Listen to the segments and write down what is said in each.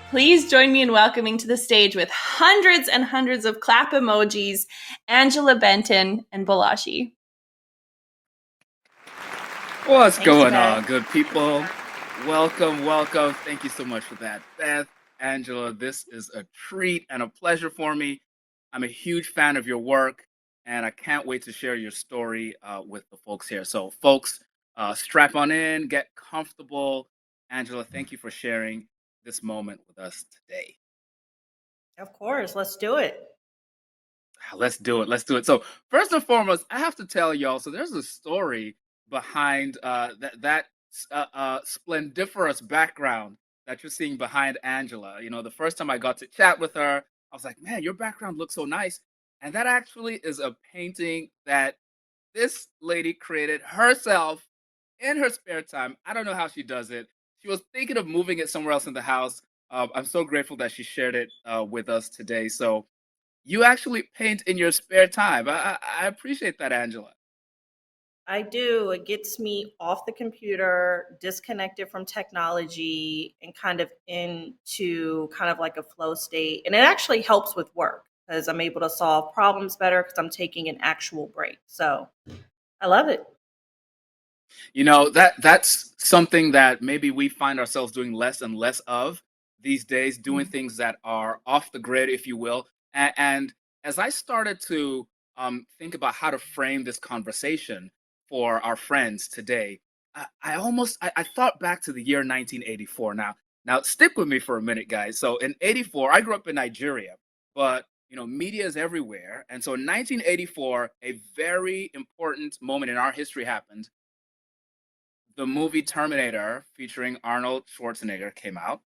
Please join me in welcoming to the stage with hundreds and hundreds of clap emojis, Angela Benton and Bolaji. What's Thank you, going Beth. on, good people? Welcome, welcome. Thank you so much for that. Beth, Angela, this is a treat and a pleasure for me. I'm a huge fan of your work, and I can't wait to share your story with the folks here. So, folks, strap on in, get comfortable. Angela, thank you for sharing this moment with us today. Of course, let's do it. Let's do it. Let's do it. So first and foremost, I have to tell y'all. So there's a story behind that splendiferous background that you're seeing behind Angela. You know, the first time I got to chat with her, I was like, "Man, your background looks so nice." And that actually is a painting that this lady created herself in her spare time. I don't know how she does it. She was thinking of moving it somewhere else in the house. I'm so grateful that she shared it with us today. So you actually paint in your spare time. I appreciate that, Angela. I do. It gets me off the computer, disconnected from technology, and kind of into kind of like a flow state. And it actually helps with work because I'm able to solve problems better because I'm taking an actual break. So I love it. You know, that's something that maybe we find ourselves doing less and less of these days, doing Mhm. things that are off the grid, if you will. And as I started to think about how to frame this conversation for our friends today, I thought back to the year 1984. Now stick with me for a minute, guys. So in '84, I grew up in Nigeria, but you know, media is everywhere, and so in 1984, a very important moment in our history happened. The movie Terminator featuring Arnold Schwarzenegger came out.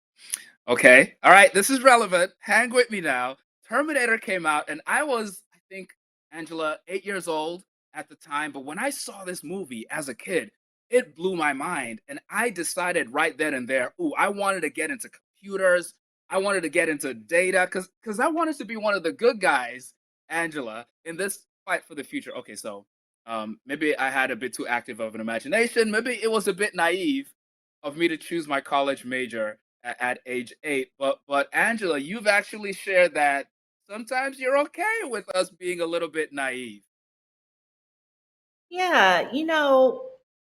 Okay. All right. This is relevant. Hang with me now. Terminator came out, and I was, I think, Angela, 8 years old at the time. But when I saw this movie as a kid, it blew my mind. And I decided right then and there, ooh, I wanted to get into computers. I wanted to get into data because I wanted to be one of the good guys, Angela, in this fight for the future. Okay, so maybe I had a bit too active of an imagination. Maybe it was a bit naive of me to choose my college major at age 8. But Angela, you've actually shared that sometimes you're okay with us being a little bit naive. Yeah,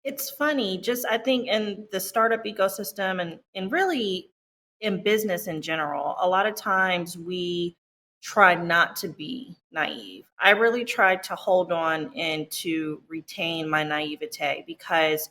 it's funny. Just I think in the startup ecosystem and really in business in general, a lot of times we try not to be naive. I really tried to hold on and to retain my naivete because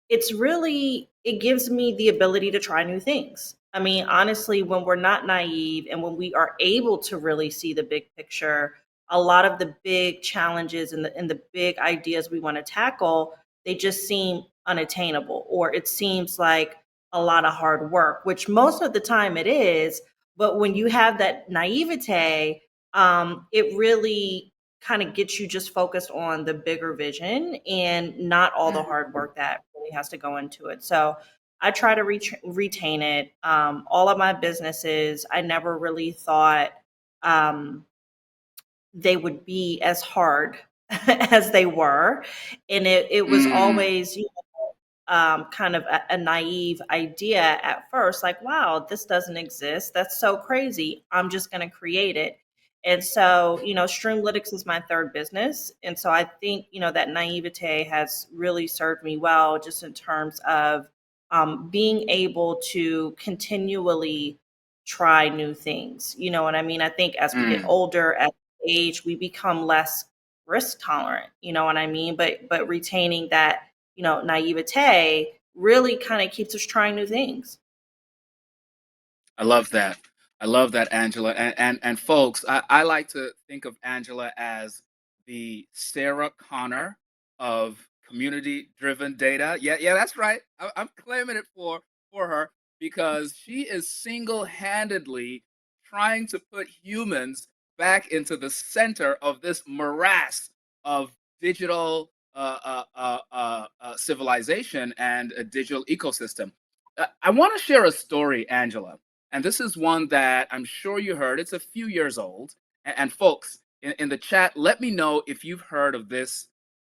it gives me the ability to try new things. I mean, honestly, when we're not naive and when we are able to really see the big picture, a lot of the big challenges and the big ideas we want to tackle, they just seem unattainable, or it seems like a lot of hard work, which most of the time it is. But when you have that naivete, it really kind of gets you just focused on the bigger vision and not all the hard work that really has to go into it. So I try to retain it. All of my businesses, I never really thought um, they would be as hard as they were. And it was Mm, always, kind of a naive idea at first, like, wow, this doesn't exist. That's so crazy. I'm just going to create it. And so, Streamlytics is my third business. And so I think, that naivete has really served me well just in terms of being able to continually try new things. You know what I mean? I think as we get mm. older, as we age, we become less risk tolerant. You know what I mean? But retaining that naivete really kind of keeps us trying new things. I love that. I love that, Angela. And folks, I like to think of Angela as the Sarah Connor of community-driven data. Yeah, yeah, that's right. I'm claiming it for her because she is single-handedly trying to put humans back into the center of this morass of digital civilization and a digital ecosystem. I want to share a story, Angela, and this is one that I'm sure you heard. It's a few years old. And folks, in the chat, let me know if you've heard of this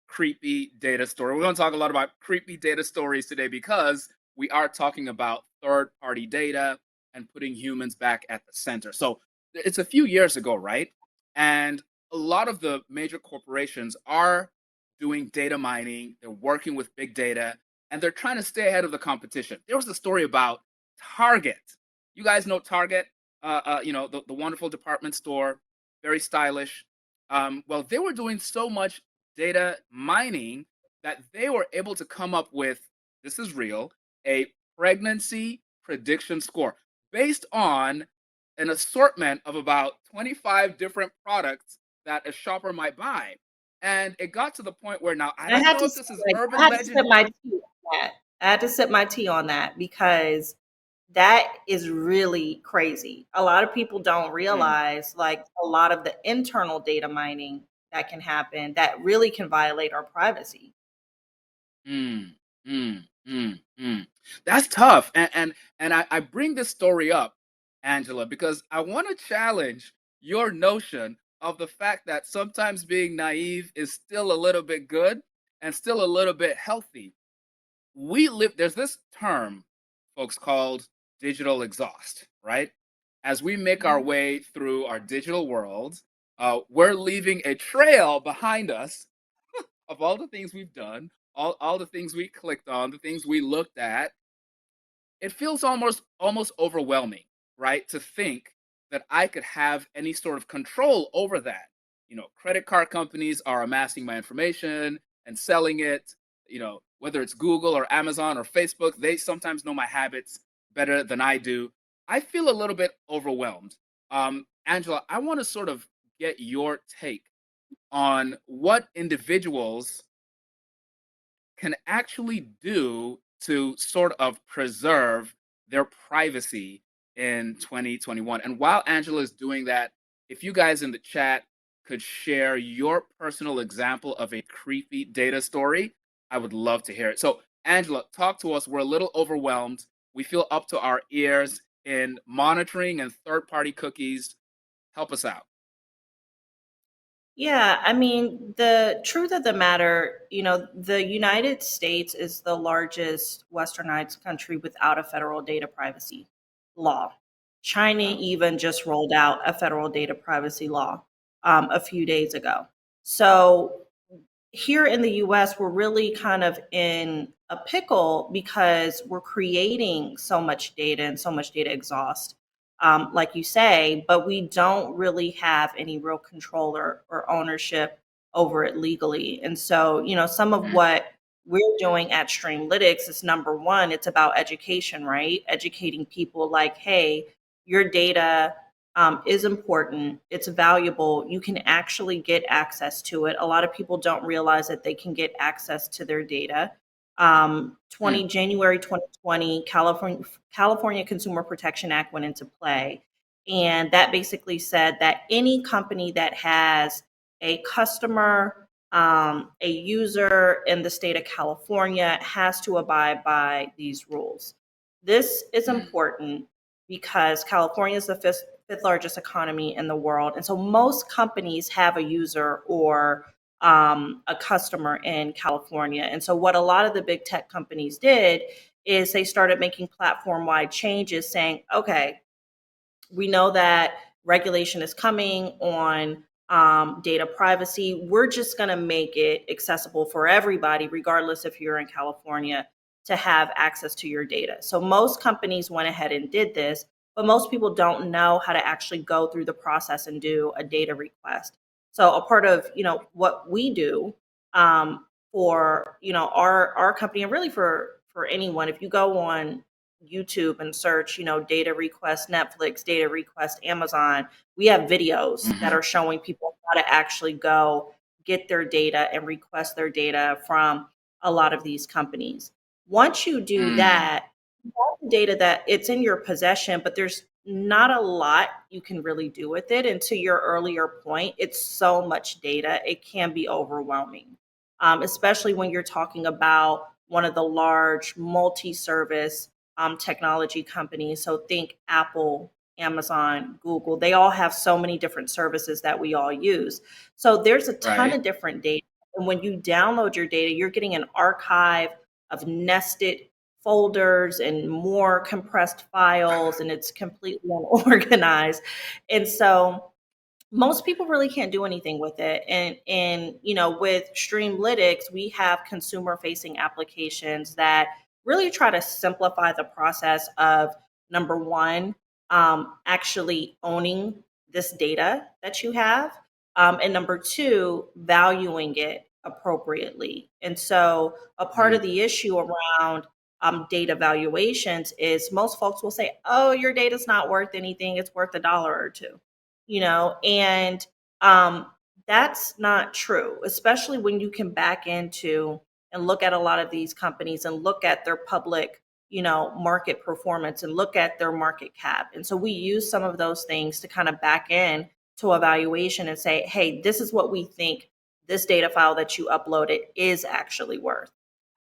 creepy data story. We're going to talk a lot about creepy data stories today because we are talking about third party data. and putting humans back at the center. So it's a few years ago, right? And a lot of the major corporations are doing data mining, they're working with big data, and they're trying to stay ahead of the competition. There was a story about Target. You guys know Target, the wonderful department store, very stylish. Well, they were doing so much data mining that they were able to come up with, this is real, a pregnancy prediction score based on an assortment of about 25 different products that a shopper might buy. And it got to the point where now I I don't had know to if this is like, I urban had to sip legend. my tea on that. I had to sip my tea on that because that is really crazy. A lot of people don't Mm, realize like a lot of the internal data mining that can happen that really can violate our privacy. mm, mm. That's tough. And I bring this story up, Angela, because I want to challenge your notion of the fact that sometimes being naive is still a little bit good and still a little bit healthy. There's this term, folks, called digital exhaust, right? As we make our Mhm. way through our digital worlds, we're leaving a trail behind us of all the things we've done, all the things we clicked on, the things we looked at. It feels almost overwhelming, right? To think that I could have any sort of control over that. Credit card companies are amassing my information and selling it. Whether it's Google or Amazon or Facebook, they sometimes know my habits better than I do. I feel a little bit overwhelmed. Angela, I want to sort of get your take on what individuals can actually do to sort of preserve their privacy in 2021. And while Angela is doing that, if you guys in the chat could share your personal example of a creepy data story, I would love to hear it. So, Angela, talk to us. We're a little overwhelmed. We feel up to our ears in monitoring and third party cookies. Help us out. Yeah, I mean, the truth of the matter, the United States is the largest westernized country without a federal data privacy law. China Wow. even just rolled out a federal data privacy law a few days ago. So here in the US, we're really kind of in a pickle because we're creating so much data and so much data exhaust, like you say, but we don't really have any real control or ownership over it legally. And so, some of Mm, what we're doing at Streamlytics is number one, it's about education, right? Educating people like, hey, your data is important. It's valuable. You can actually get access to it. A lot of people don't realize that they can get access to their data. 20 mm, January 2020, California Consumer Protection Act went into play, and that basically said that any company that has a customer, a user in the state of California has to abide by these rules. This is mm, important because California is the fifth largest economy in the world. And so most companies have a user or a customer in California. And so what a lot of the big tech companies did is they started making platform wide changes saying, okay, we know that regulation is coming on data privacy. We're just going to make it accessible for everybody, regardless if you're in California, to have access to your data. So most companies went ahead and did this, but most people don't know how to actually go through the process and do a data request. So a part of what we do for our company and really for anyone, if you go on YouTube and search, data request Netflix, data request Amazon, we have videos that mhm, are showing people how to actually go get their data and request their data from a lot of these companies. Once you do mm, that, you have the data that it's in your possession, but there's not a lot you can really do with it. And to your earlier point, it's so much data, it can be overwhelming, especially when you're talking about one of the large multi-service technology companies. So think Apple, Amazon, Google. They all have so many different services that we all use. So there's a ton right. of different data. And when you download your data, you're getting an archive of nested folders and more compressed files, and it's completely unorganized. And so most people really can't do anything with it. And with Streamlytics, we have consumer facing applications that really try to simplify the process of, number one, actually owning this data that you have, and number two, valuing it appropriately. And so a part of the issue around data valuations is most folks will say, oh, your data's not worth anything, it's worth $1 or $2. And that's not true, especially when you can back into and look at a lot of these companies and look at their public, market performance and look at their market cap. And so we use some of those things to kind of back in to evaluation and say, hey, this is what we think this data file that you uploaded is actually worth.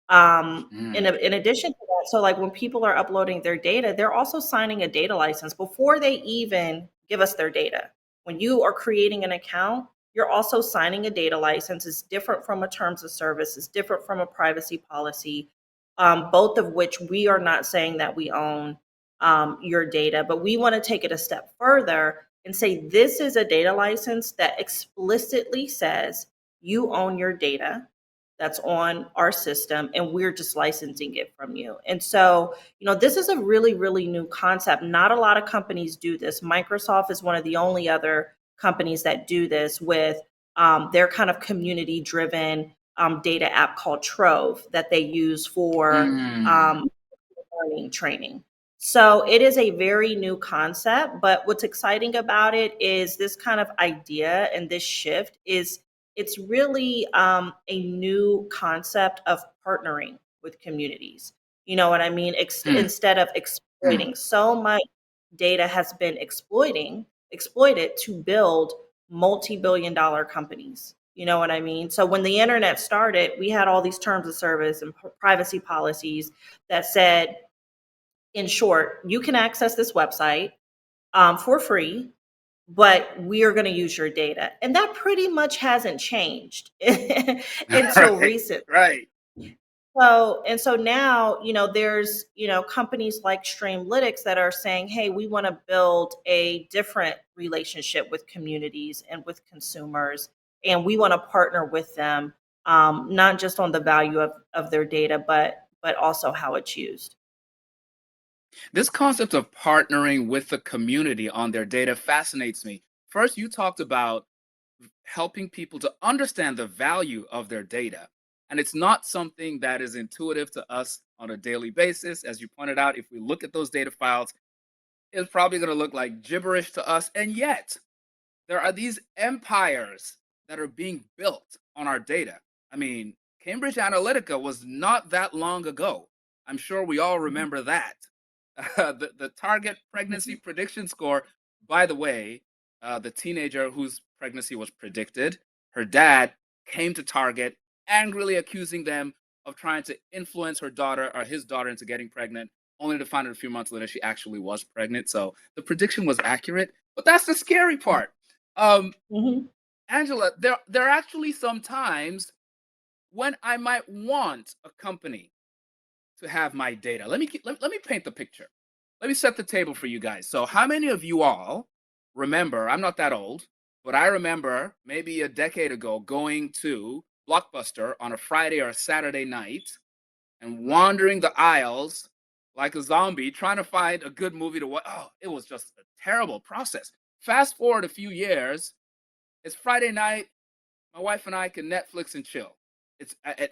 In addition to that, so like when people are uploading their data, they're also signing a data license before they even give us their data. When you are creating an account, you're also signing a data license. It's different from a terms of service. It's different from a privacy policy, both of which we are not saying that we own your data, but we want to take it a step further and say this is a data license that explicitly says you own your data that's on our system and we're just licensing it from you. And so, this is a really, really new concept. Not a lot of companies do this. Microsoft is one of the only other companies that do this with their kind of community driven data app called Trove that they use for learning training. So it is a very new concept, but what's exciting about it is this kind of idea and this shift is it's really a new concept of partnering with communities. You know what I mean? Instead of exploiting, so much data has been exploited to build multi-billion-dollar companies. You know what I mean? So when the internet started, we had all these terms of service and privacy policies that said, in short, you can access this website for free, but we are going to use your data. And that pretty much hasn't changed until recently. Right. So now, there's, companies like Streamlytics that are saying, hey, we want to build a different relationship with communities and with consumers. And we want to partner with them, not just on the value of their data, but also how it's used. This concept of partnering with the community on their data fascinates me. First, you talked about helping people to understand the value of their data. And it's not something that is intuitive to us on a daily basis. As you pointed out, if we look at those data files, it's probably going to look like gibberish to us. And yet, there are these empires that are being built on our data. I mean, Cambridge Analytica was not that long ago. I'm sure we all remember that. The Target pregnancy prediction score, by the way, the teenager whose pregnancy was predicted, her dad came to Target angrily accusing them of trying to influence her daughter or his daughter into getting pregnant, only to find out a few months later she actually was pregnant. So the prediction was accurate, but that's the scary part. Angela, there are actually some times when I might want a company to have my data. Let me paint the picture. Let me set the table for you guys. So how many of you all remember, I'm not that old, but I remember maybe a decade ago going to Blockbuster on a Friday or a Saturday night and wandering the aisles like a zombie trying to find a good movie to watch. Oh, it was just a terrible process. Fast forward a few years, it's Friday night, my wife and I can Netflix and chill.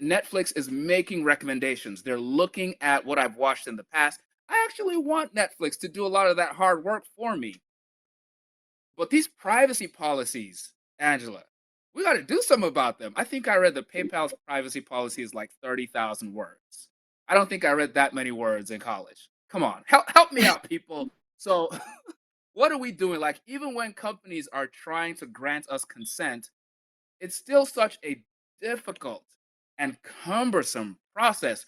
Netflix is making recommendations. They're looking at what I've watched in the past. I actually want Netflix to do a lot of that hard work for me. But these privacy policies, Angela, we got to do something about them. I think I read the PayPal's privacy policy is like 30,000 words. I don't think I read that many words in college. Come on, help me out, people. So what are we doing? Like, even when companies are trying to grant us consent, it's still such a difficult and cumbersome process.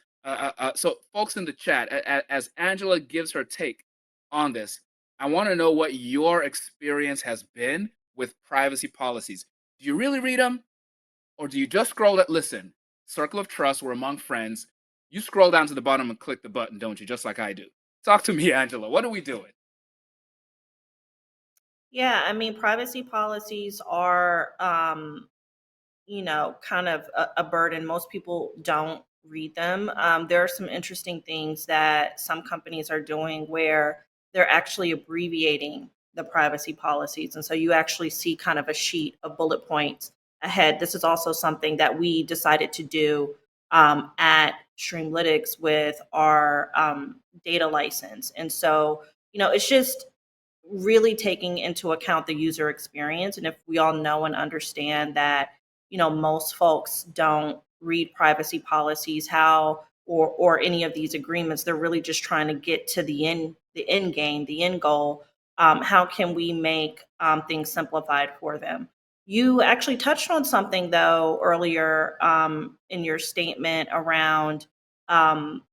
So folks in the chat, as Angela gives her take on this, I want to know what your experience has been with privacy policies. Do you really read them? Or do you just scroll it? Listen, circle of trust, we're among friends. You scroll down to the bottom and click the button, don't you? Just like I do. Talk to me, Angela. What are we doing? Yeah, I mean, privacy policies are, kind of a burden. Most people don't read them. There are some interesting things that some companies are doing where they're actually abbreviating the privacy policies. And so you actually see kind of a sheet of bullet points ahead. This is also something that we decided to do at Streamlytics with our data license. And so, it's just really taking into account the user experience. And if we all know and understand that, most folks don't read privacy policies, how or any of these agreements, they're really just trying to get to the end game, the end goal. How can we make things simplified for them? You actually touched on something though earlier in your statement around um,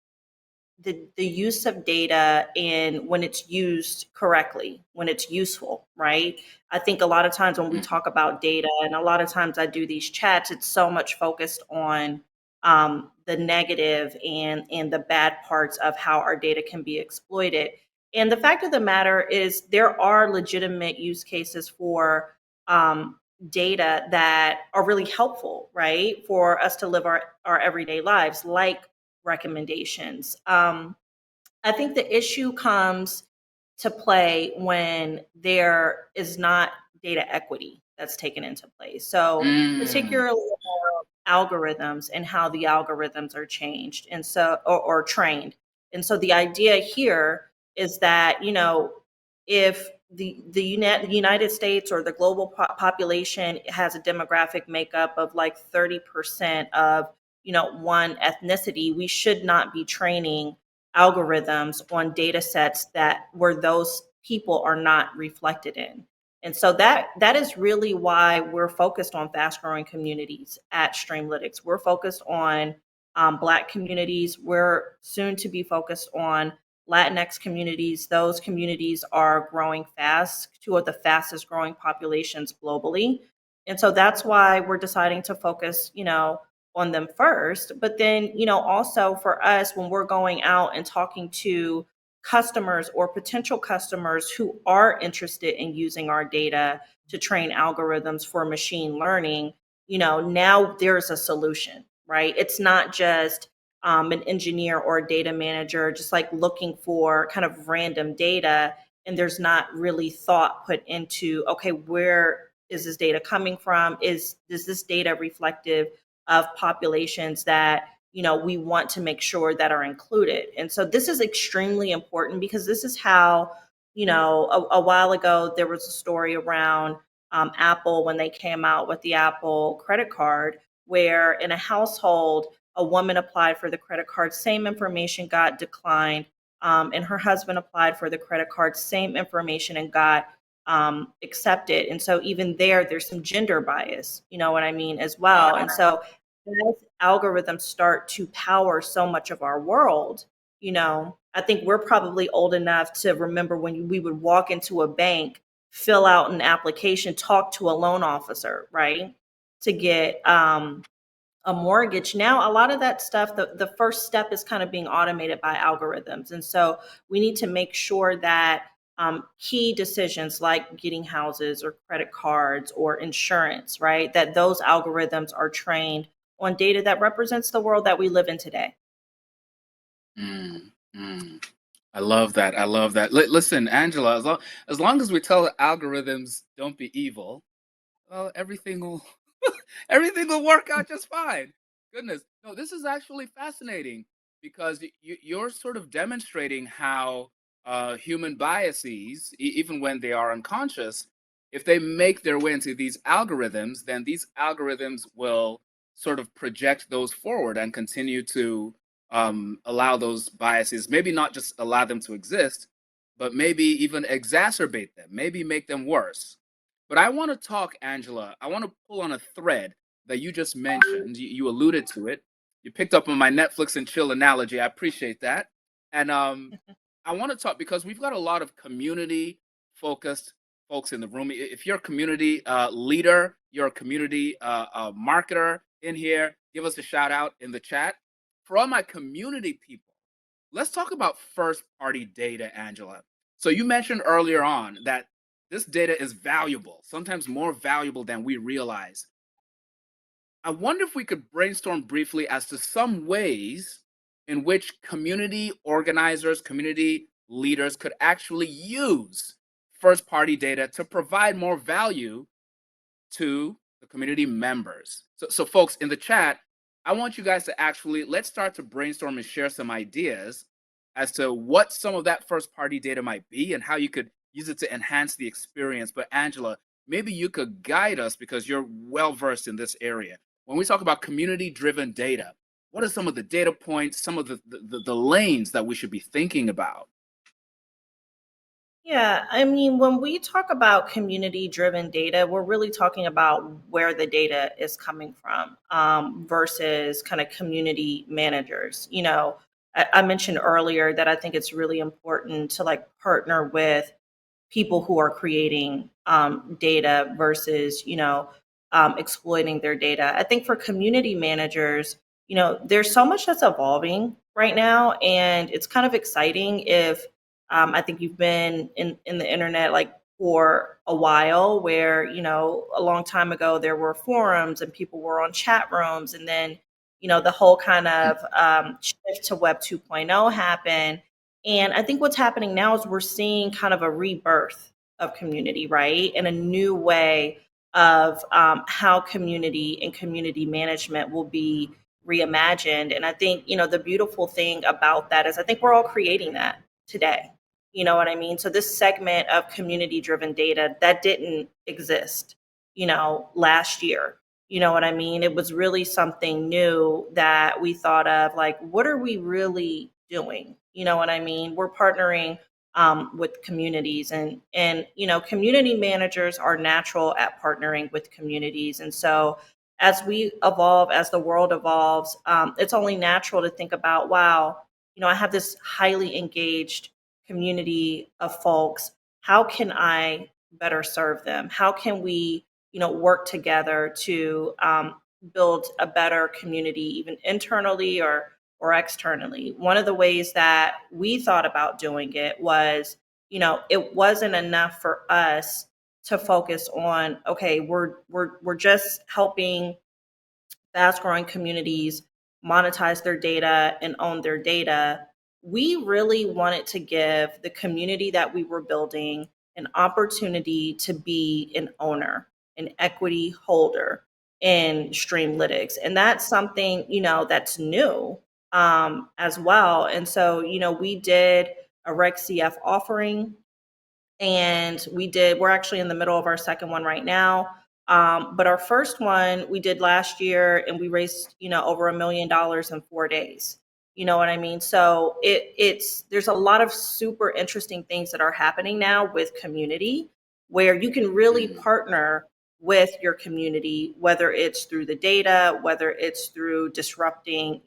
the use of data and when it's used correctly, when it's useful, right? I think a lot of times when we Mm, talk about data, and a lot of times I do these chats, it's so much focused on the negative and the bad parts of how our data can be exploited. And the fact of the matter is, there are legitimate use cases for data that are really helpful, right, for us to live our everyday lives, like recommendations. I think the issue comes to play when there is not data equity that's taken into place. So, mm, particularly algorithms and how the algorithms are changed and so or trained. And so the idea here is that, if the United States or the global population has a demographic makeup of like 30% of, one ethnicity, we should not be training algorithms on data sets that where those people are not reflected in. And so that is really why we're focused on fast growing communities at Streamlytics. We're focused on Black communities. We're soon to be focused on Latinx communities. Those communities are growing fast, two of the fastest growing populations globally. And so that's why we're deciding to focus, on them first. But then, also for us, when we're going out and talking to customers or potential customers who are interested in using our data to train algorithms for machine learning, now there's a solution, right? It's not just an engineer or a data manager just like looking for kind of random data, and there's not really thought put into, okay, where is this data coming from? Is this data reflective of populations that, we want to make sure that are included? And so this is extremely important because this is how, a while ago there was a story around Apple when they came out with the Apple credit card, where in a household a woman applied for the credit card, same information got declined, and her husband applied for the credit card, same information, and got accepted. And so even there's some gender bias, you know what I mean, as well. And so as algorithms start to power so much of our world, I think we're probably old enough to remember when we would walk into a bank, fill out an application, talk to a loan officer, right, to get a mortgage. Now, a lot of that stuff, the first step is kind of being automated by algorithms. And so we need to make sure that key decisions like getting houses or credit cards or insurance, right, that those algorithms are trained on data that represents the world that we live in today. mm, mm. I love that. I love that. Listen, Angela, as long as we tell the algorithms don't be evil, well, everything will everything will work out just fine. Goodness. No, this is actually fascinating because you're sort of demonstrating how human biases, even when they are unconscious, if they make their way into these algorithms, then these algorithms will sort of project those forward and continue to allow those biases, maybe not just allow them to exist, but maybe even exacerbate them, maybe make them worse. But I want to talk, Angela. I want to pull on a thread that you just mentioned. You alluded to it. You picked up on my Netflix and chill analogy. I appreciate that. And I want to talk because we've got a lot of community focused folks in the room. If you're a community leader, you're a community marketer in here, give us a shout out in the chat. for all my community people, let's talk about first-party data, Angela. So you mentioned earlier on that this data is valuable, sometimes more valuable than we realize. I wonder if we could brainstorm briefly as to some ways in which community organizers, community leaders could actually use first party data to provide more value to the community members. So folks in the chat, I want you guys to actually, let's start to brainstorm and share some ideas as to what some of that first party data might be and how you could use it to enhance the experience. But Angela, maybe you could guide us because you're well versed in this area. When we talk about community driven data, what are some of the data points, some of the lanes that we should be thinking about? Yeah, I mean, when we talk about community driven data, we're really talking about where the data is coming from versus kind of community managers. I mentioned earlier that I think it's really important to like partner with people who are creating data versus exploiting their data. I think for community managers, there's so much that's evolving right now, and it's kind of exciting. If I think you've been in the internet like for a while, where a long time ago there were forums and people were on chat rooms, and then the whole kind of shift to Web 2.0 happened. And I think what's happening now is we're seeing kind of a rebirth of community, right? And a new way of how community and community management will be reimagined. And I think, the beautiful thing about that is I think we're all creating that today. You know what I mean? So this segment of community driven data that didn't exist, last year. You know what I mean? It was really something new that we thought of, like, what are we really doing? You know what I mean? We're partnering with communities, and community managers are natural at partnering with communities. And so as we evolve, as the world evolves, it's only natural to think about, wow, I have this highly engaged community of folks. How can I better serve them? How can we work together to build a better community, even internally or externally? One of the ways that we thought about doing it was, it wasn't enough for us to focus on, okay, we're just helping fast growing communities monetize their data and own their data. We really wanted to give the community that we were building an opportunity to be an owner, an equity holder in Streamlytics. And that's something, that's new as well. And so, we did a Rec CF offering, and we're actually in the middle of our second one right now. But our first one we did last year, and we raised, over $1 million in 4 days. You know what I mean? So there's a lot of super interesting things that are happening now with community, where you can really partner with your community, whether it's through the data, whether it's through disrupting,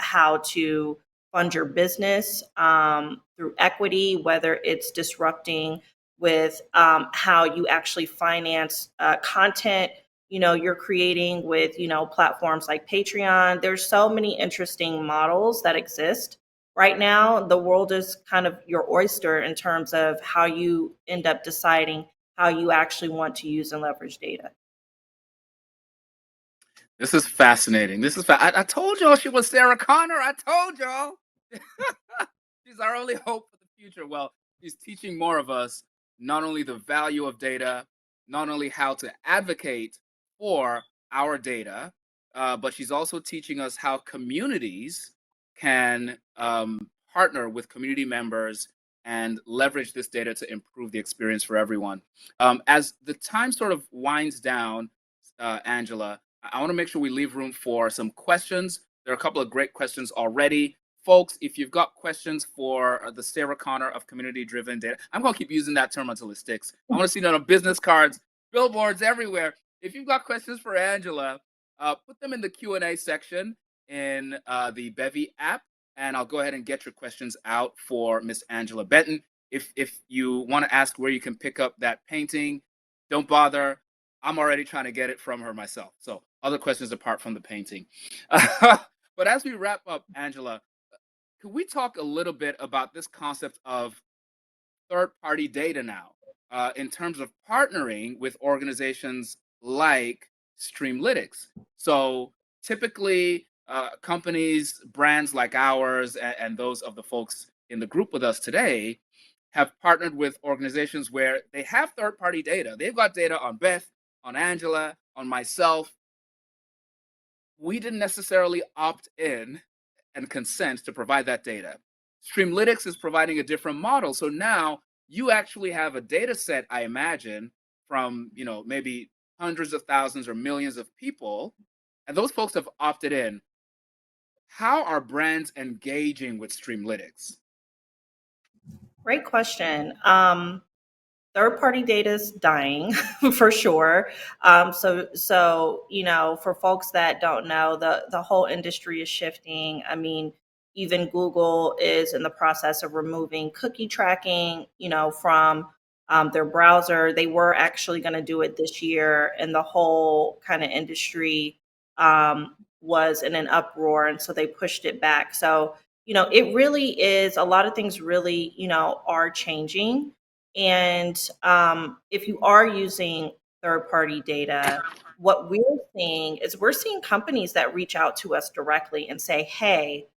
how to fund your business through equity, whether it's disrupting with how you actually finance content you're creating with platforms like Patreon. There's so many interesting models that exist right now. The world is kind of your oyster in terms of how you end up deciding how you actually want to use and leverage data. This is fascinating. I told y'all she was Sarah Connor. I told y'all. She's our only hope for the future. Well, she's teaching more of us not only the value of data, not only how to advocate for our data, but she's also teaching us how communities can partner with community members and leverage this data to improve the experience for everyone. As the time sort of winds down, Angela, I want to make sure we leave room for some questions. There are a couple of great questions already. Folks, if you've got questions for the Sarah Connor of community-driven data, I'm going to keep using that term until it sticks. I want to see that on business cards, billboards, everywhere. If you've got questions for Angela, put them in the Q&A section in the Bevy app, and I'll go ahead and get your questions out for Miss Angela Benton. If you want to ask where you can pick up that painting, don't bother. I'm already trying to get it from her myself. So other questions apart from the painting. But as we wrap up, Angela, could we talk a little bit about this concept of third-party data now, in terms of partnering with organizations like Streamlytics? So typically, companies, brands like ours, and those of the folks in the group with us today have partnered with organizations where they have third-party data. They've got data on Beth, on Angela, on myself. We didn't necessarily opt in and consent to provide that data. Streamlytics is providing a different model. So now you actually have a data set, I imagine, from maybe hundreds of thousands or millions of people, and those folks have opted in. How are brands engaging with Streamlytics? Great question. Third-party data is dying for sure. For folks that don't know, the whole industry is shifting. I mean, even Google is in the process of removing cookie tracking, from their browser. They were actually going to do it this year, and the whole kind of industry was in an uproar, and so they pushed it back. So, it really is a lot of things. Really, are changing. And if you are using third party data, what we're seeing companies that reach out to us directly and say, hey,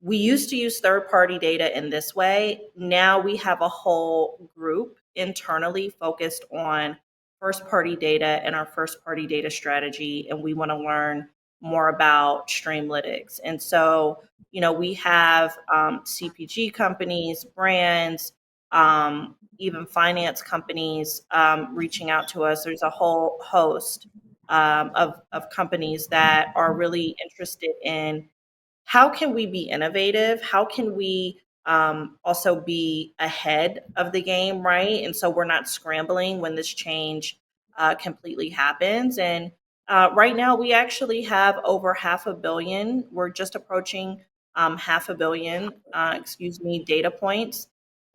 we used to use third party data in this way. Now we have a whole group internally focused on first party data and our first party data strategy. And we want to learn more about Streamlytics. And so, we have CPG companies, brands, even finance companies reaching out to us. There's a whole host of companies that are really interested in how can we be innovative? How can we also be ahead of the game, right? And so we're not scrambling when this change completely happens. And right now, we actually have over 500,000,000. We're just approaching 500,000,000, data points.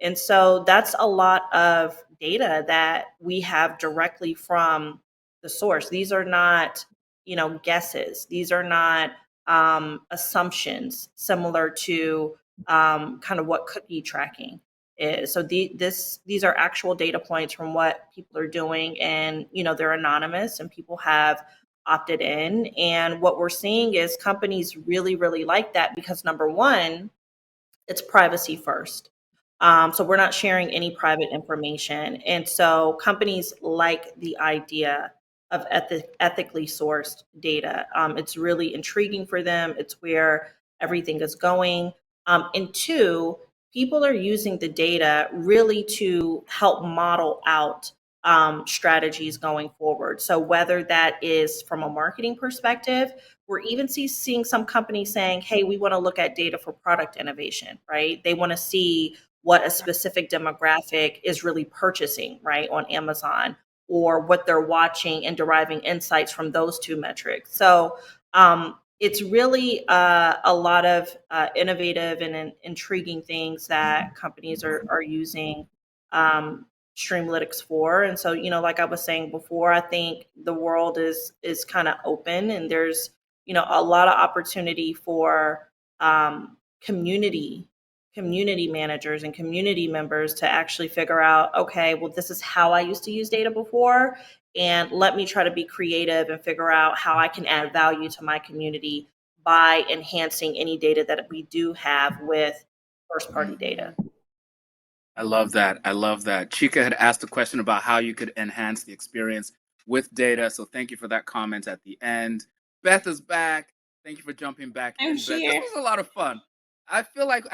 And so that's a lot of data that we have directly from the source. These are not, guesses. These are not assumptions similar to kind of what cookie tracking is. So these are actual data points from what people are doing, and they're anonymous, and people have opted in. And what we're seeing is companies really, really like that because number one, it's privacy first. So we're not sharing any private information. And so companies like the idea of ethically sourced data. It's really intriguing for them. It's where everything is going. And two, people are using the data really to help model out strategies going forward. So whether that is from a marketing perspective, we're even seeing some companies saying, hey, we want to look at data for product innovation, right? They want to see what a specific demographic is really purchasing, right, on Amazon, or what they're watching and deriving insights from those two metrics. So it's really a lot of innovative and intriguing things that companies are using Streamlytics for. And so, like I was saying before, I think the world is kind of open, and there's a lot of opportunity for community managers and community members to actually figure out, okay, well, this is how I used to use data before, and let me try to be creative and figure out how I can add value to my community by enhancing any data that we do have with first party data. I love that. I love that. Chika had asked a question about how you could enhance the experience with data. So thank you for that comment at the end. Beth is back. Thank you for jumping back in, Beth. This was a lot of fun. I feel like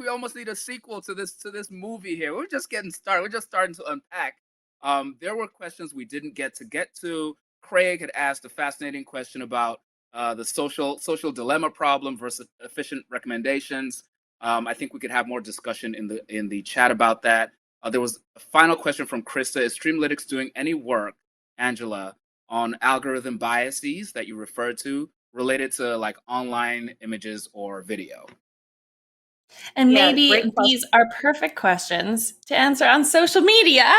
we almost need a sequel to this movie here. We're just getting started. We're just starting to unpack. There were questions we didn't get to. Craig had asked a fascinating question about the social dilemma problem versus efficient recommendations. I think we could have more discussion in the chat about that. There was a final question from Krista. Is Streamlytics doing any work, Angela, on algorithm biases that you referred to related to like online images or video? And maybe these are perfect questions to answer on social media.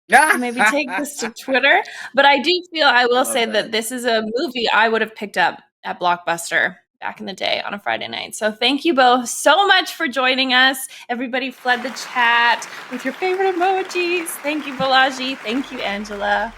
Maybe take this to Twitter. But I do feel, I will say that this is a movie I would have picked up at Blockbuster back in the day on a Friday night. So thank you both so much for joining us. Everybody flood the chat with your favorite emojis. Thank you, Bolaji. Thank you, Angela.